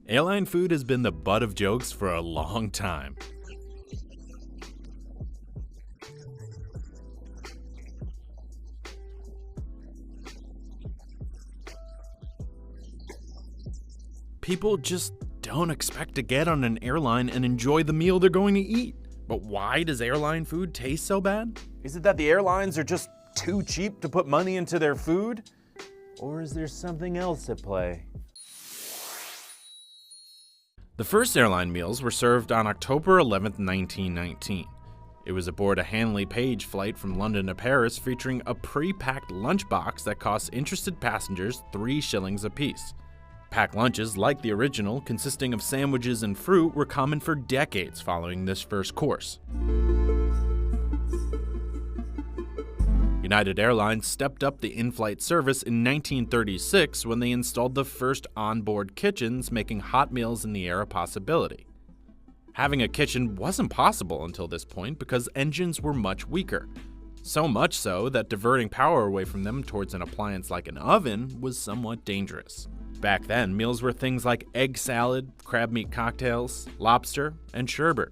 Airline food has been the butt of jokes for a long time. People just don't expect to get on an airline and enjoy the meal they're going to eat. But why does airline food taste so bad? Is it that the airlines are just too cheap to put money into their food? Or is there something else at play? The first airline meals were served on October 11, 1919. It was aboard a Handley Page flight from London to Paris featuring a pre-packed lunchbox that cost interested passengers 3 shillings apiece. Packed lunches, like the original, consisting of sandwiches and fruit, were common for decades following this first course. United Airlines stepped up the in-flight service in 1936 when they installed the first onboard kitchens, making hot meals in the air a possibility. Having a kitchen wasn't possible until this point because engines were much weaker. So much so that diverting power away from them towards an appliance like an oven was somewhat dangerous. Back then, meals were things like egg salad, crab meat cocktails, lobster, and sherbet.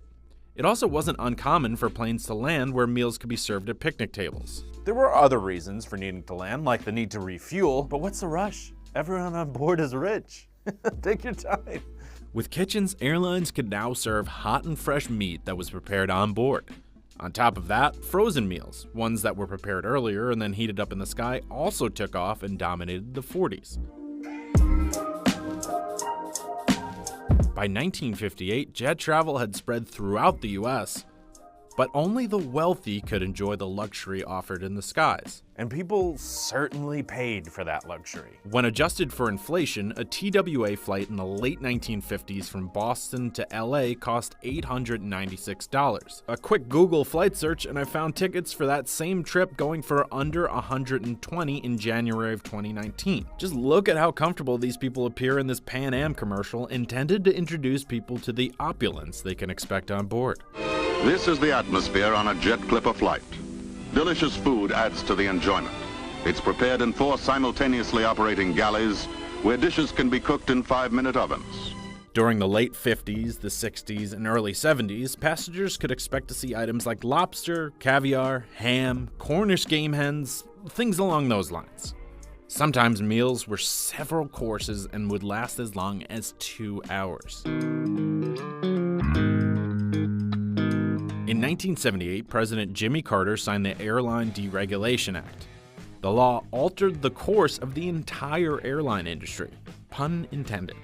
It also wasn't uncommon for planes to land where meals could be served at picnic tables. There were other reasons for needing to land, like the need to refuel, but what's the rush? Everyone on board is rich. Take your time. With kitchens, airlines could now serve hot and fresh meat that was prepared on board. On top of that, frozen meals, ones that were prepared earlier and then heated up in the sky, also took off and dominated the 40s. By 1958, jet travel had spread throughout the US, but only the wealthy could enjoy the luxury offered in the skies. And people certainly paid for that luxury. When adjusted for inflation, a TWA flight in the late 1950s from Boston to LA cost $896. A quick Google flight search and I found tickets for that same trip going for under $120 in January of 2019. Just look at how comfortable these people appear in this Pan Am commercial intended to introduce people to the opulence they can expect on board. This is the atmosphere on a Jet Clipper flight. Delicious food adds to the enjoyment. It's prepared in 4 simultaneously operating galleys where dishes can be cooked in 5-minute ovens. During the late 50s, the 60s, and early 70s, passengers could expect to see items like lobster, caviar, ham, Cornish game hens, things along those lines. Sometimes meals were several courses and would last as long as 2 hours. In 1978, President Jimmy Carter signed the Airline Deregulation Act. The law altered the course of the entire airline industry, pun intended.